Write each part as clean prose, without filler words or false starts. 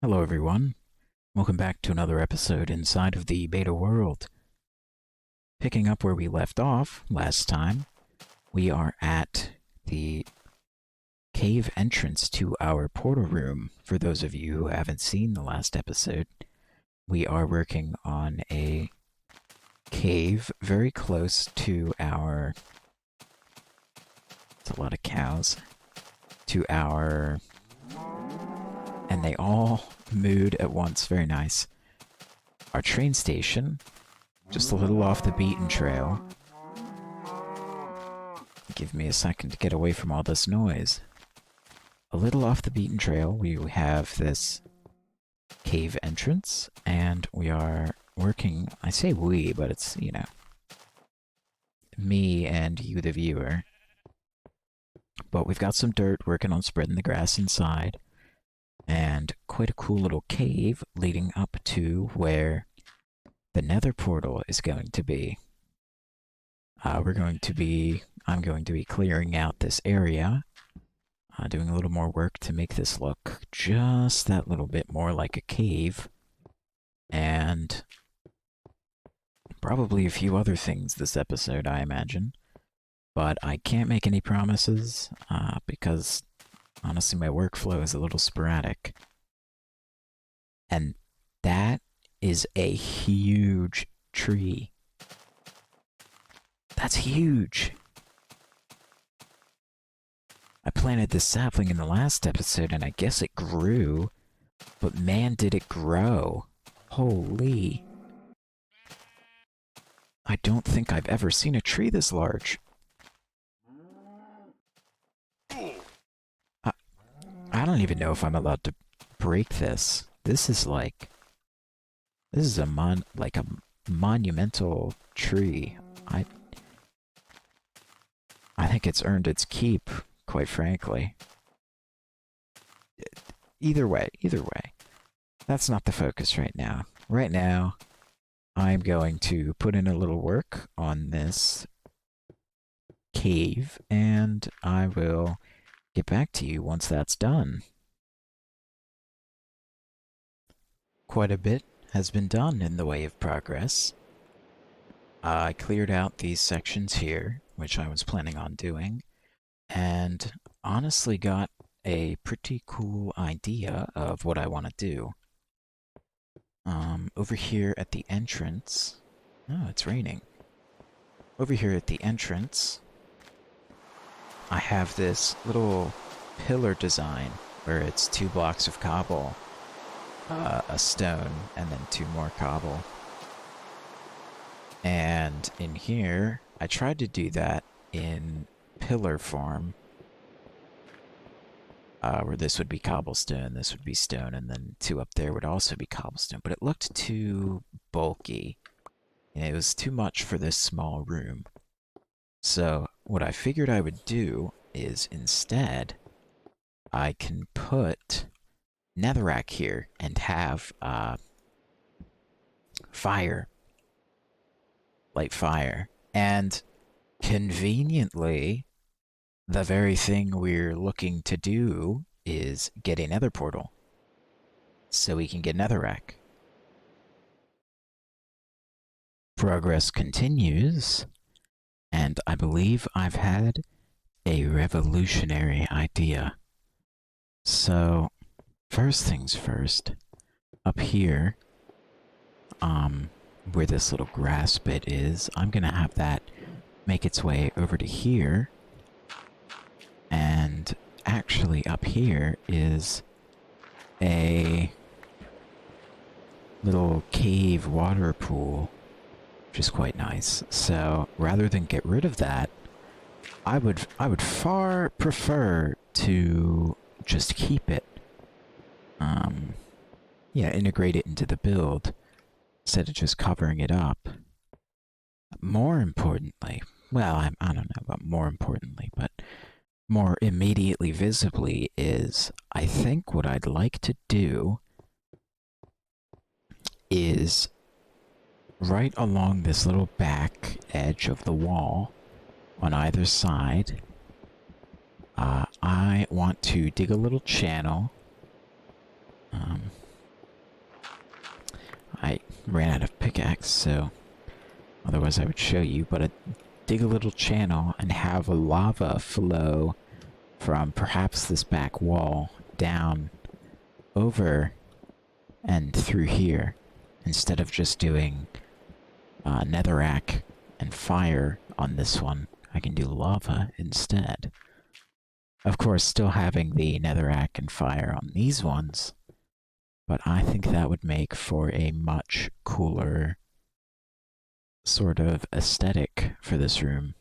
Hello everyone, welcome back to another episode inside of the beta world. Picking up where we left off last time, we are at the cave entrance to our portal room. For those of you who haven't seen the last episode, we are working on a cave very close to our... It's a lot of cows. To our... And they all mooed at once, very nice. Our train station, just a little off the beaten trail. Give me a second to get away from all this noise. A little off the beaten trail, we have this cave entrance, and we are working, I say we, but it's, you know, me and you, the viewer. But we've got some dirt working on spreading the grass inside, and quite a cool little cave leading up to where the Nether portal is going to be. I'm going to be clearing out this area, doing a little more work to make this look just that little bit more like a cave, and probably a few other things this episode, I imagine. But I can't make any promises, because honestly my workflow is a little sporadic. And that is a huge tree. That's huge. I planted this sapling in the last episode and I guess it grew, but man did it grow. Holy. I don't think I've ever seen a tree this large. I don't even know if I'm allowed to break this. This is a monumental tree. I think it's earned its keep, quite frankly. Either way. That's not the focus right now. Right now, I'm going to put in a little work on this cave, and I will get back to you once that's done. Quite a bit has been done in the way of progress. I cleared out these sections here, which I was planning on doing, and honestly got a pretty cool idea of what I want to do. Over here at the entrance... Oh, it's raining. Over here at the entrance, I have this little pillar design where it's 2 blocks of cobble, a stone, and then 2 more cobble. And in here, I tried to do that in pillar form, where this would be cobblestone, this would be stone, and then 2 up there would also be cobblestone, but it looked too bulky, and it was too much for this small room. So what I figured I would do is instead, I can put netherrack here and have light fire, and conveniently, the very thing we're looking to do is get a nether portal, so we can get netherrack. Progress continues, and I believe I've had a revolutionary idea. So, first things first, up here, where this little grass bit is, I'm gonna have that make its way over to here. And actually up here is a little cave water pool, which is quite nice. So rather than get rid of that, I would far prefer to just keep it. Yeah, integrate it into the build instead of just covering it up. More importantly, well, I don't know about more importantly, but more immediately visibly is, I think what I'd like to do is right along this little back edge of the wall on either side, I want to dig a little channel I ran out of pickaxe, so otherwise I would show you, but I dig a little channel and have lava flow from perhaps this back wall down over and through here, instead of just doing netherrack and fire on this one. I can do lava instead. Of course, still having the netherrack and fire on these ones, but I think that would make for a much cooler sort of aesthetic for this room.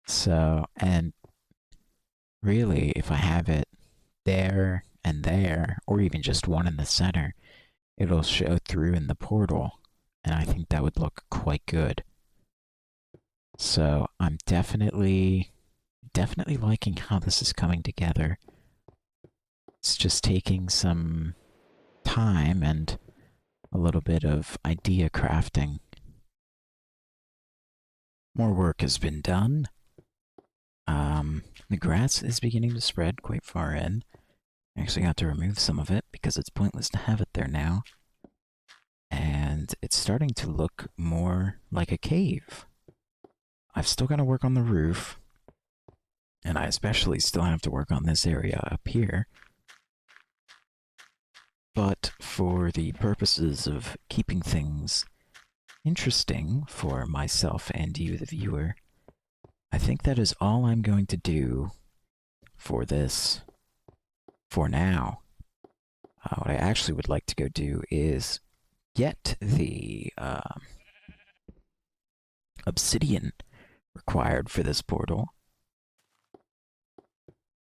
So, and really, if I have it there and there, or even just one in the center, it'll show through in the portal, and I think that would look quite good. So I'm definitely liking how this is coming together. It's just taking some time and a little bit of idea crafting. More work has been done. The grass is beginning to spread quite far in. I actually got to remove some of it because it's pointless to have it there now. And it's starting to look more like a cave. I've still got to work on the roof, and I especially still have to work on this area up here. But for the purposes of keeping things interesting for myself and you, the viewer, I think that is all I'm going to do for this for now. What I actually would like to go do is get the obsidian required for this portal,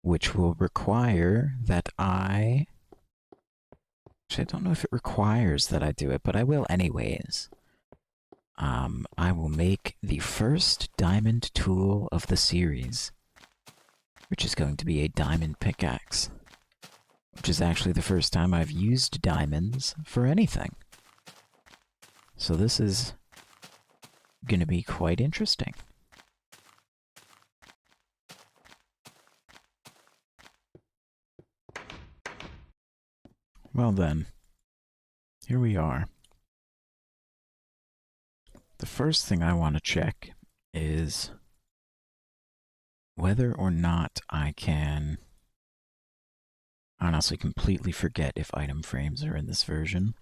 which will require that I... Actually, I don't know if it requires that I do it, but I will anyways. I will make the first diamond tool of the series, which is going to be a diamond pickaxe, which is actually the first time I've used diamonds for anything. So this is going to be quite interesting. Well then, here we are. The first thing I want to check is whether or not I can honestly completely forget if item frames are in this version.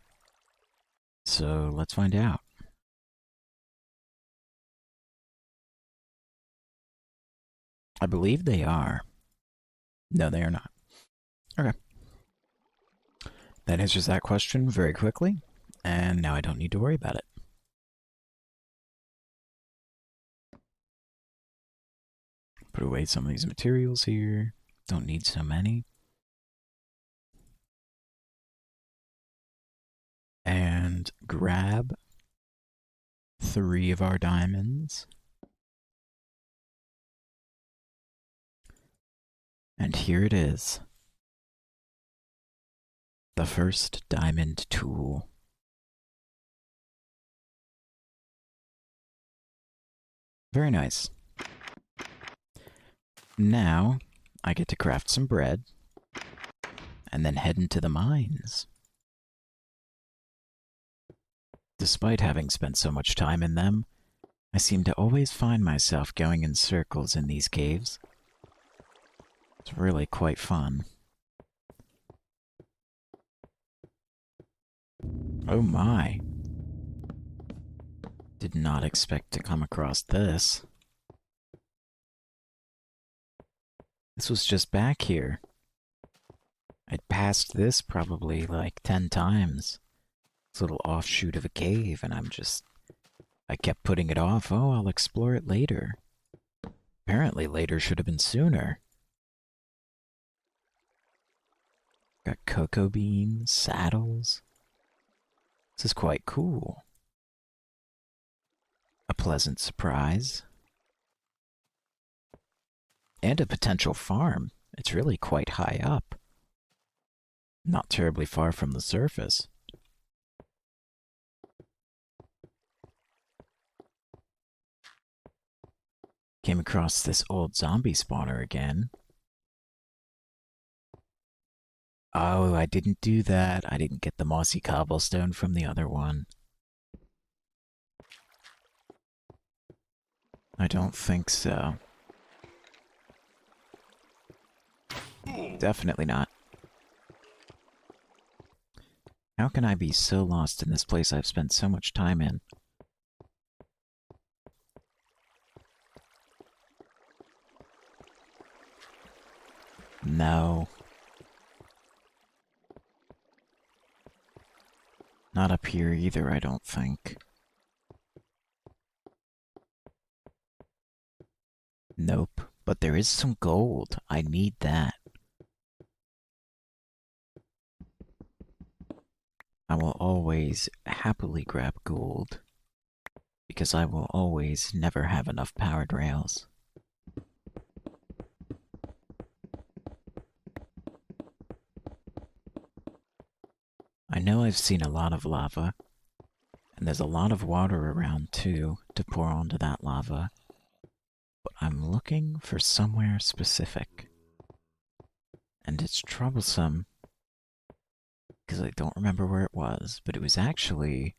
So let's find out. I believe they are. No, they are not. Okay. That answers that question very quickly, and now I don't need to worry about it. Put away some of these materials here. Don't need so many. And grab 3 of our diamonds. And here it is. The first diamond tool. Very nice. Now, I get to craft some bread, and then head into the mines. Despite having spent so much time in them, I seem to always find myself going in circles in these caves. It's really quite fun. Oh my. Did not expect to come across this. This was just back here. I'd passed this probably like 10 times. This little offshoot of a cave, and I kept putting it off. Oh, I'll explore it later. Apparently later should have been sooner. Got cocoa beans, saddles. This is quite cool. A pleasant surprise. And a potential farm. It's really quite high up. Not terribly far from the surface. Came across this old zombie spawner again. Oh, I didn't do that. I didn't get the mossy cobblestone from the other one. I don't think so. Definitely not. How can I be so lost in this place I've spent so much time in? No. Not up here either, I don't think. Nope. But there is some gold. I need that. I will always happily grab gold. Because I will always never have enough powered rails. I know I've seen a lot of lava, and there's a lot of water around too to pour onto that lava, but I'm looking for somewhere specific. And it's troublesome because I don't remember where it was, but it was actually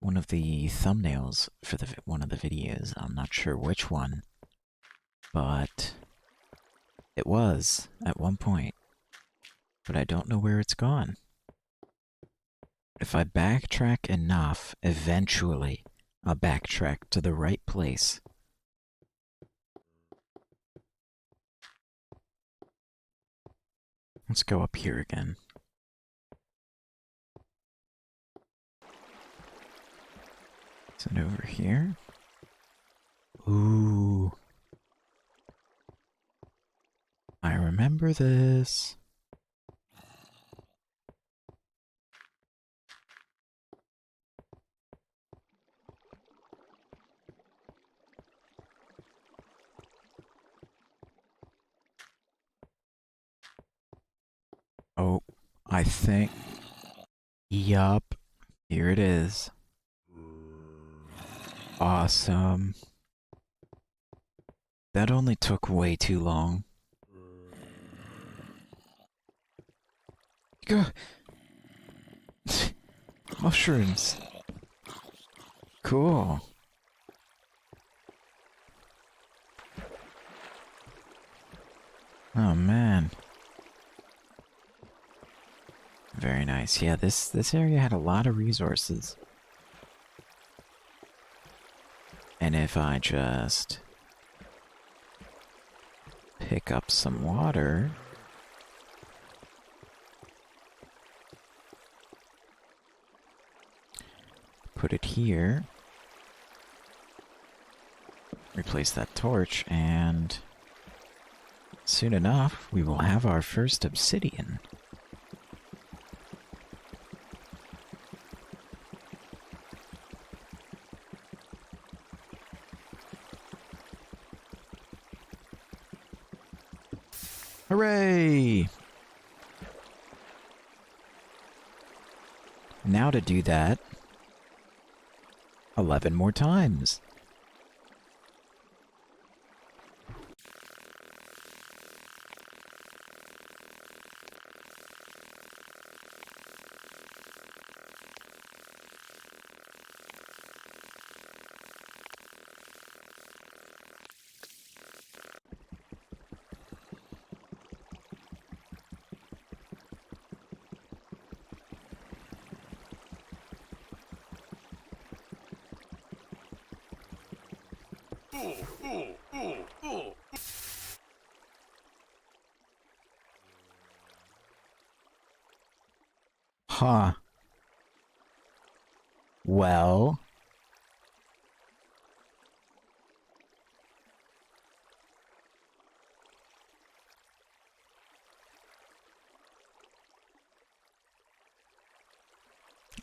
one of the thumbnails for one of the videos. I'm not sure which one, but it was at one point, but I don't know where it's gone. If I backtrack enough, eventually I'll backtrack to the right place. Let's go up here again. Is it over here? Ooh. I remember this. Oh, I think... Yup. Here it is. Awesome. That only took way too long. Gah. Mushrooms. Cool. Oh man. Very nice. Yeah, this area had a lot of resources. And if I just pick up some water, put it here, replace that torch, and soon enough we will have our first obsidian. Hooray! Now to do that 11 more times. Huh. Well,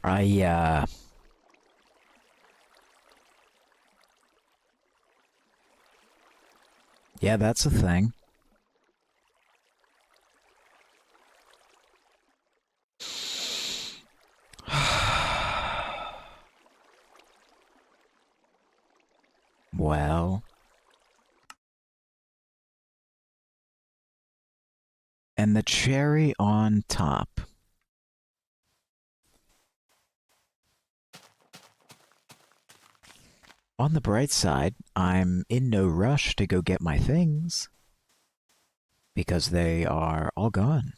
I yeah, that's a thing. Well, And the cherry on top. On the bright side, I'm in no rush to go get my things because they are all gone.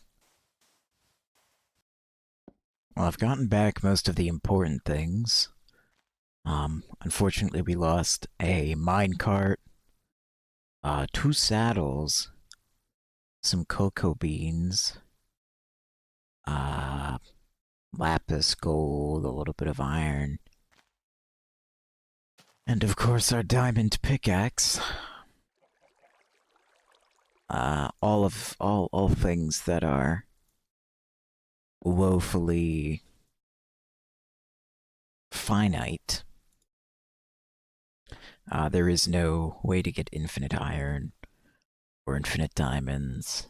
Well, I've gotten back most of the important things. Unfortunately, we lost a minecart, two saddles, some cocoa beans, uh, lapis gold, a little bit of iron, and of course our diamond pickaxe. All things that are woefully finite. There is no way to get infinite iron or infinite diamonds.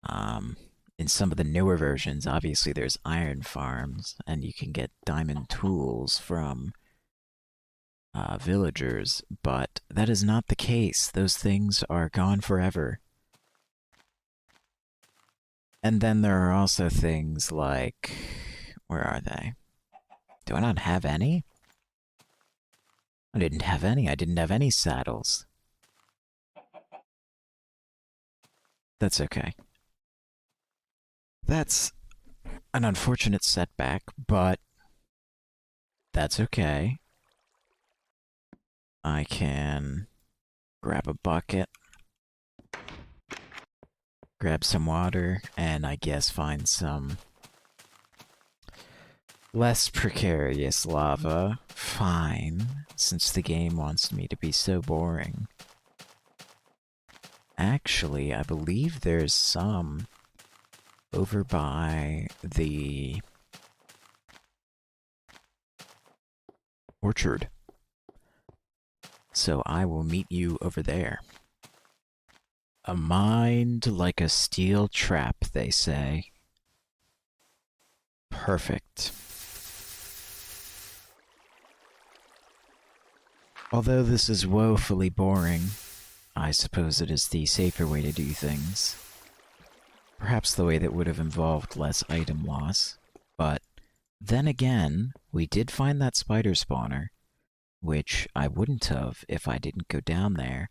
In some of the newer versions, obviously there's iron farms, and you can get diamond tools from villagers, but that is not the case. Those things are gone forever. And then there are also things like... Where are they? Do I not have any? I didn't have any. I didn't have any saddles. That's okay. That's an unfortunate setback, but that's okay. I can grab a bucket, grab some water, and I guess find some less precarious lava. Fine, since the game wants me to be so boring. Actually, I believe there's some over by the orchard. So I will meet you over there. A mind like a steel trap, they say. Perfect. Although this is woefully boring, I suppose it is the safer way to do things. Perhaps the way that would have involved less item loss. But then again, we did find that spider spawner, which I wouldn't have if I didn't go down there.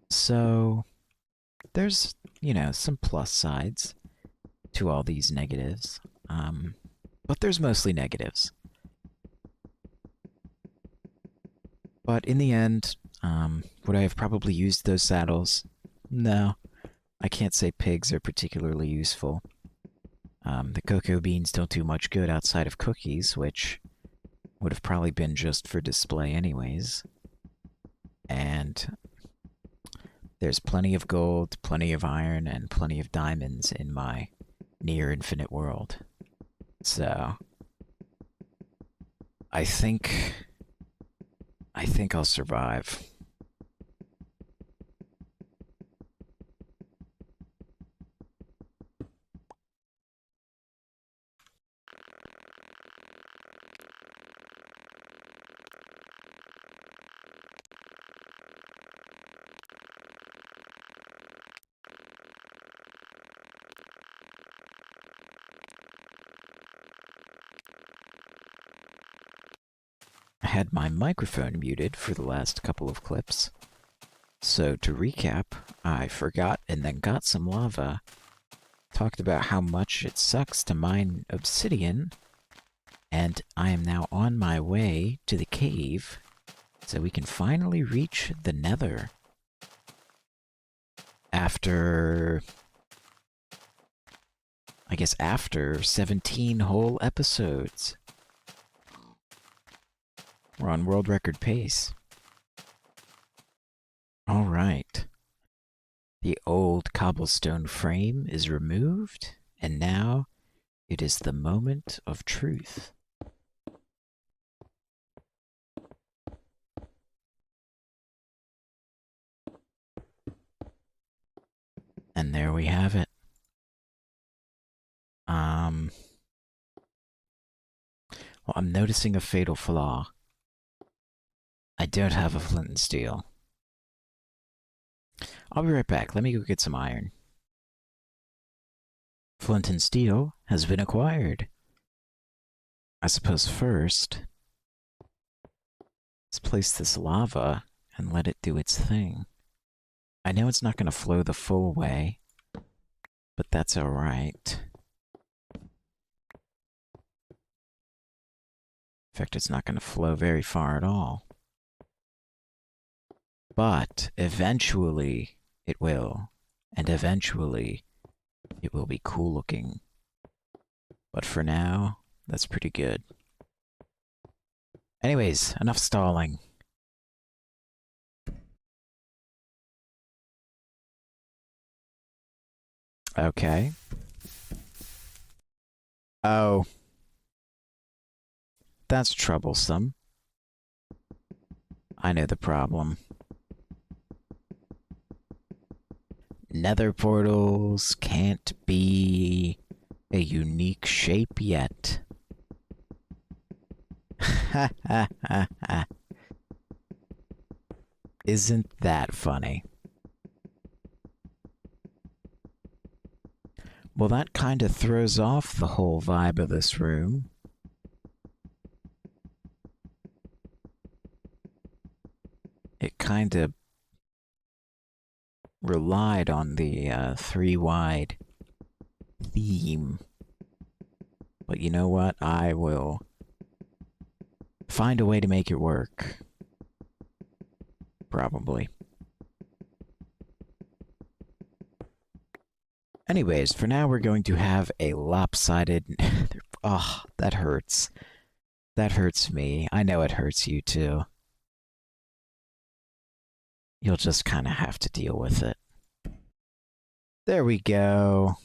So there's, you know, some plus sides to all these negatives. But there's mostly negatives. But in the end, would I have probably used those saddles? No. I can't say pigs are particularly useful. The cocoa beans don't do much good outside of cookies, which would have probably been just for display anyways. And there's plenty of gold, plenty of iron, and plenty of diamonds in my near infinite world. So I think I'll survive. I had my microphone muted for the last couple of clips. So to recap, I forgot and then got some lava, talked about how much it sucks to mine obsidian, and I am now on my way to the cave so we can finally reach the Nether. After 17 whole episodes. We're on world record pace. Alright. The old cobblestone frame is removed, and now it is the moment of truth. And there we have it. Well, I'm noticing a fatal flaw. I don't have a flint and steel. I'll be right back. Let me go get some iron. Flint and steel has been acquired. I suppose first, let's place this lava and let it do its thing. I know it's not going to flow the full way, but that's alright. In fact, it's not going to flow very far at all. But eventually it will. And eventually it will be cool looking. But for now, that's pretty good. Anyways, enough stalling. Okay. Oh. That's troublesome. I know the problem. Nether portals can't be a unique shape yet. Ha ha ha ha. Isn't that funny? Well, that kind of throws off the whole vibe of this room. It kind of relied on the three wide theme. But you know what? I will find a way to make it work. Probably. Anyways, for now we're going to have a lopsided... Oh, that hurts. That hurts me. I know it hurts you too. You'll just kind of have to deal with it. There we go.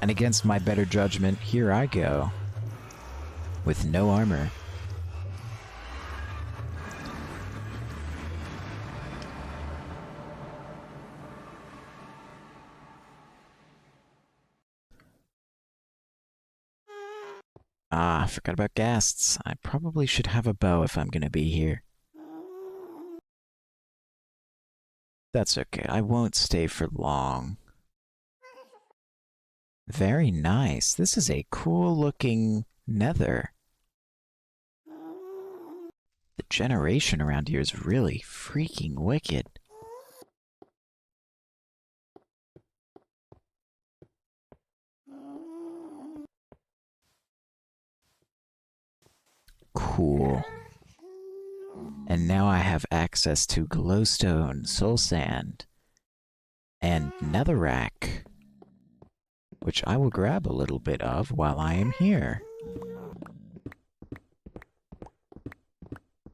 And against my better judgment, here I go. With no armor. Ah, I forgot about ghasts. I probably should have a bow if I'm gonna be here. That's okay, I won't stay for long. Very nice. This is a cool looking nether. The generation around here is really freaking wicked. Cool. And now I have access to glowstone, soul sand, and netherrack, which I will grab a little bit of while I am here.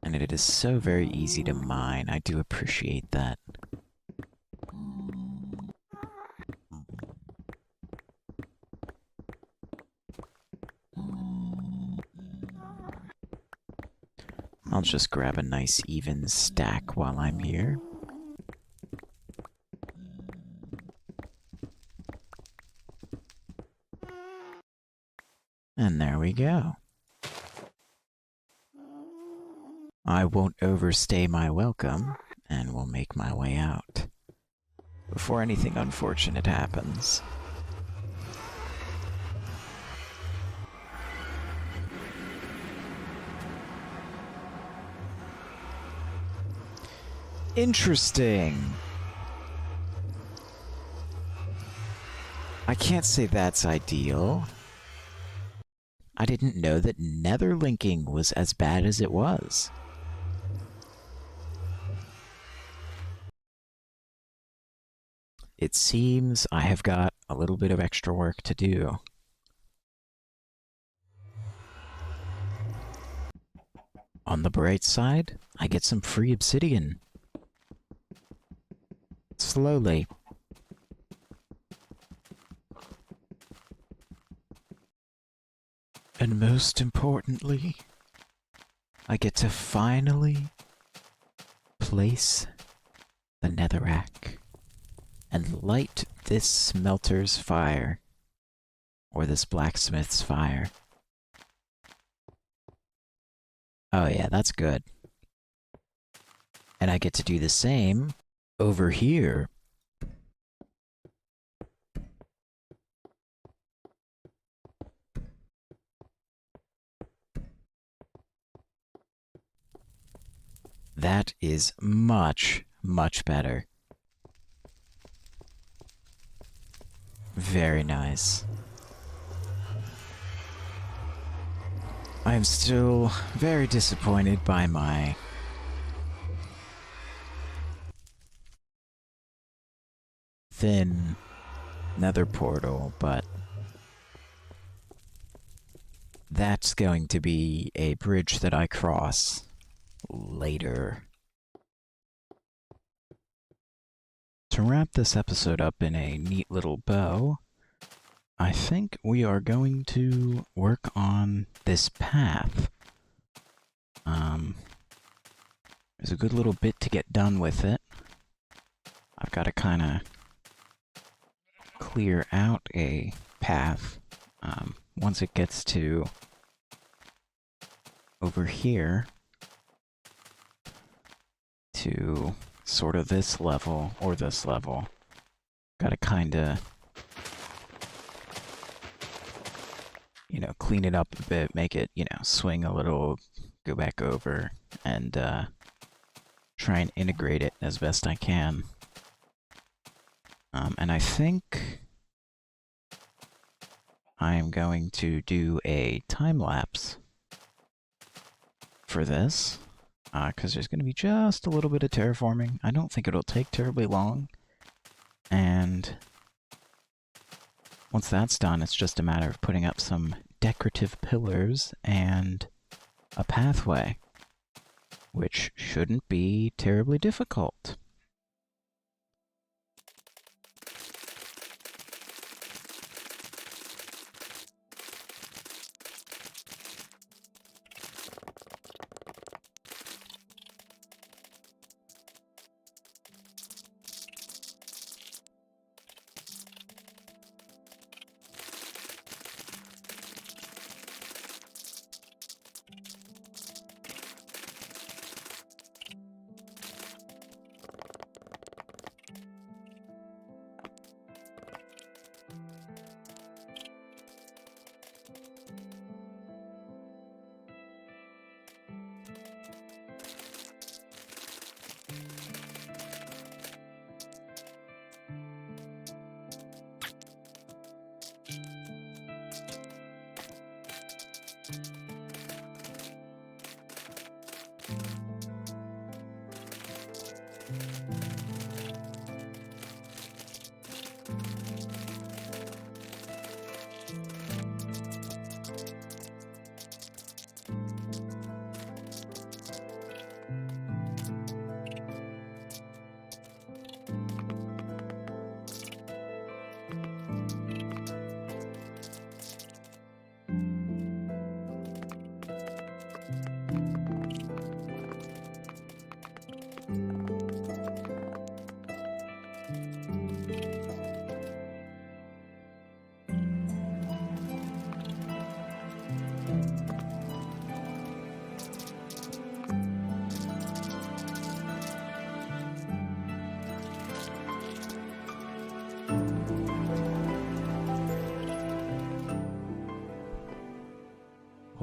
And it is so very easy to mine. I do appreciate that. I'll just grab a nice even stack while I'm here. And there we go. I won't overstay my welcome, and will make my way out before anything unfortunate happens. Interesting. I can't say that's ideal. I didn't know that nether linking was as bad as it was. It seems I have got a little bit of extra work to do. On the bright side, I get some free obsidian. Slowly. And most importantly, I get to finally place the netherrack and light this smelter's fire, or this blacksmith's fire. Oh yeah, that's good. And I get to do the same over here, that is much, much better. Very nice. I am still very disappointed by my thin nether portal, but that's going to be a bridge that I cross later. To wrap this episode up in a neat little bow, I think we are going to work on this path. There's a good little bit to get done with it. I've got to kind of clear out a path. Once it gets to over here to sort of this level or this level, got to kind of, you know, clean it up a bit, make it, you know, swing a little, go back over, and try and integrate it as best I can. And I think I am going to do a time lapse for this, because there's going to be just a little bit of terraforming. I don't think it'll take terribly long, and once that's done, it's just a matter of putting up some decorative pillars and a pathway, which shouldn't be terribly difficult.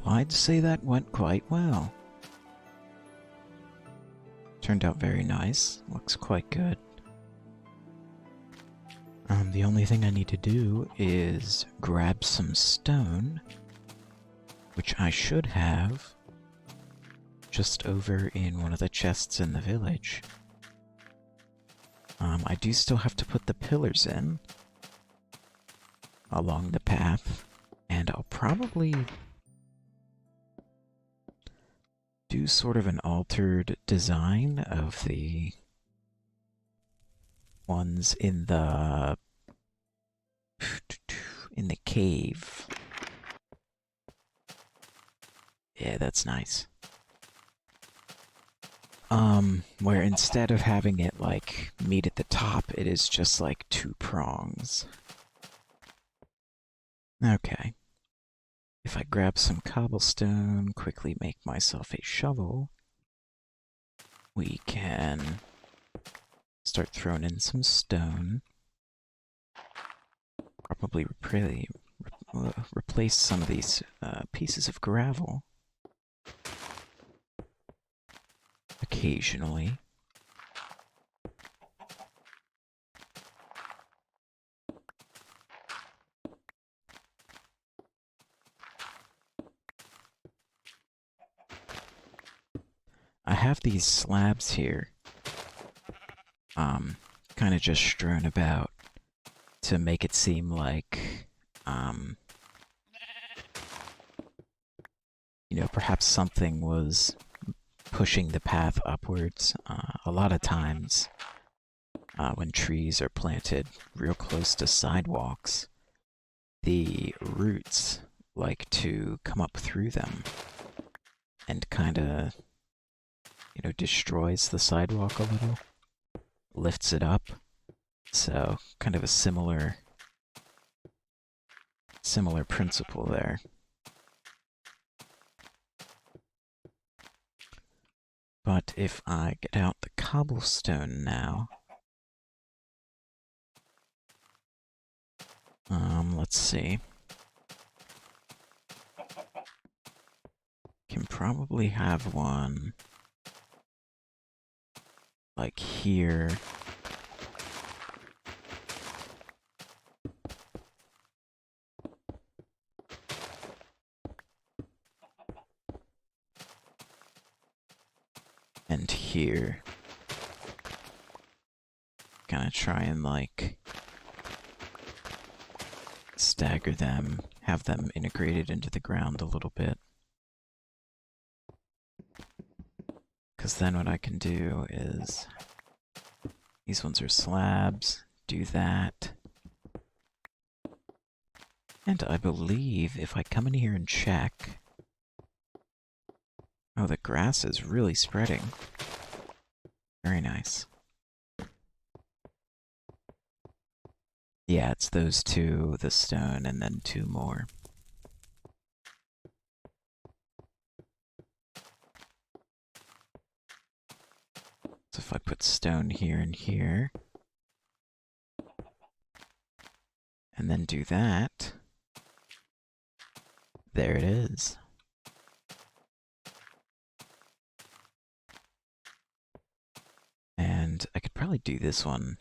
Well, I'd say that went quite well. Turned out very nice. Looks quite good. The only thing I need to do is grab some stone, which I should have just over in one of the chests in the village. I do still have to put the pillars in along the path, and I'll probably do sort of an altered design of the ones in the cave. Yeah, that's nice. Where instead of having it like meet at the top, it is just like two prongs. Okay. If I grab some cobblestone, quickly make myself a shovel, we can Start throwing in some stone. Probably replace some of these pieces of gravel occasionally. I have these slabs here, kind of just strewn about to make it seem like, perhaps something was pushing the path upwards. A lot of times, when trees are planted real close to sidewalks, the roots like to come up through them and kind of, destroys the sidewalk a little, lifts it up. So, kind of a similar principle there. But if I get out the cobblestone now, let's see. Can probably have one like here. And here. Gonna try and like stagger them, have them integrated into the ground a little bit. Because then what I can do is, these ones are slabs, do that. And I believe if I come in here and check, oh, the grass is really spreading. Very nice. Yeah, it's those two, the stone, and then two more. So if I put stone here and here, and then do that, there it is. And I could probably do this one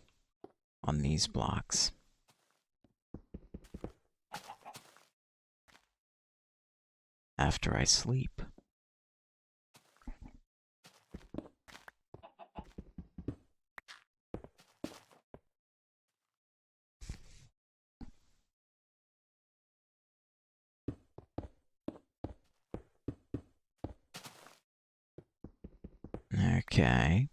on these blocks. After I sleep. Okay.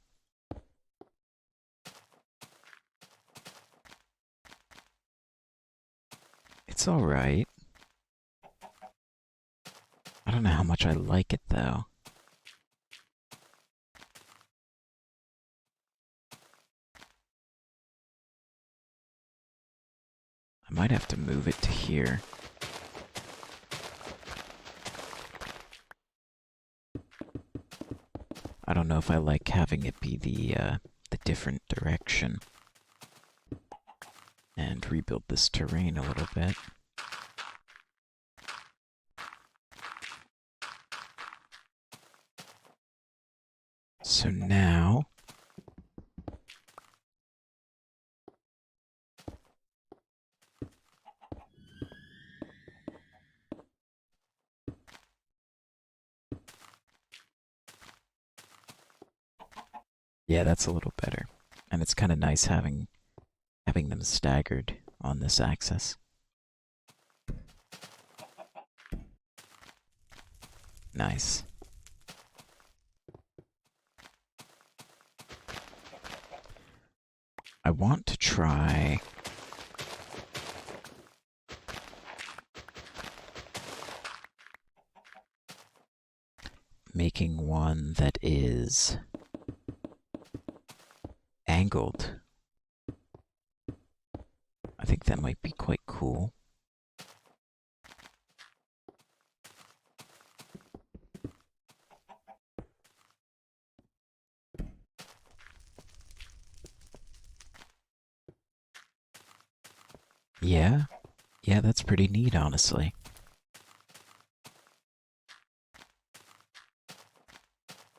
It's alright. I don't know how much I like it, though. I might have to move it to here. I don't know if I like having it be the different direction. And rebuild this terrain a little bit. So now, yeah, that's a little better. And it's kind of nice having them staggered on this axis. Nice. I want to try making one that is angled. I think that might be quite cool. Yeah, yeah, that's pretty neat, honestly.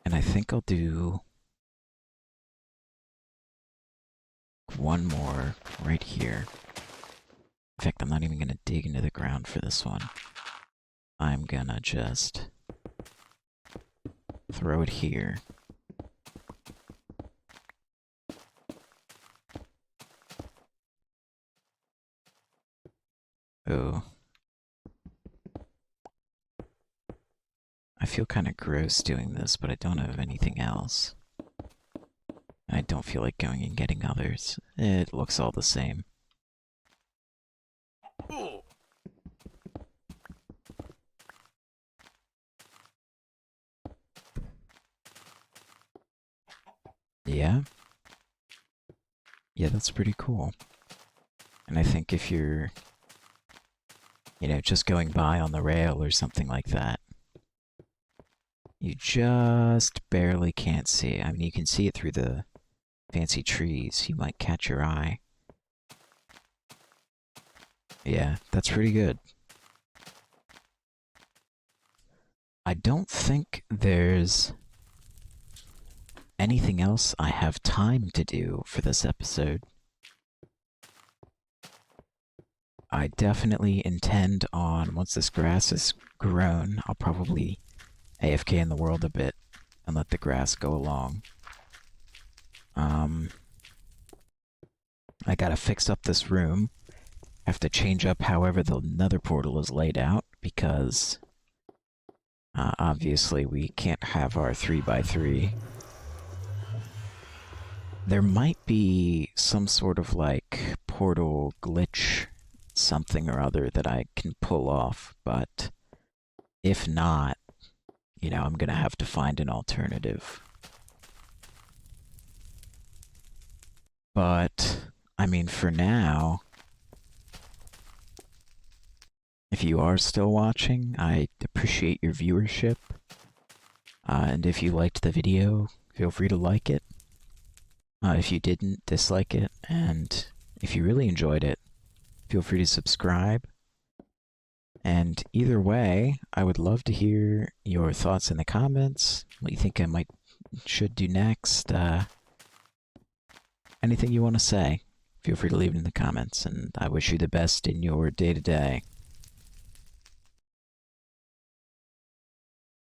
And I think I'll do one more right here. In fact, I'm not even gonna dig into the ground for this one. I'm gonna just throw it here. Oh, I feel kind of gross doing this, but I don't have anything else. I don't feel like going and getting others. It looks all the same. Yeah? Yeah, that's pretty cool. And I think if you're, just going by on the rail or something like that, you just barely can't see. I mean, you can see it through the fancy trees. You might catch your eye. Yeah, that's pretty good. I don't think there's anything else I have time to do for this episode. I definitely intend on, once this grass is grown, I'll probably AFK in the world a bit and let the grass go along. Um, I gotta fix up this room. Have to change up however the nether portal is laid out because obviously we can't have our 3x3. There might be some sort of like portal glitch, something or other that I can pull off, but if not, I'm gonna have to find an alternative. But, I mean, for now, if you are still watching, I appreciate your viewership. And if you liked the video, feel free to like it. If you didn't, dislike it. And if you really enjoyed it, feel free to subscribe. And either way, I would love to hear your thoughts in the comments. What you think I should do next. Anything you want to say, feel free to leave it in the comments. And I wish you the best in your day to day.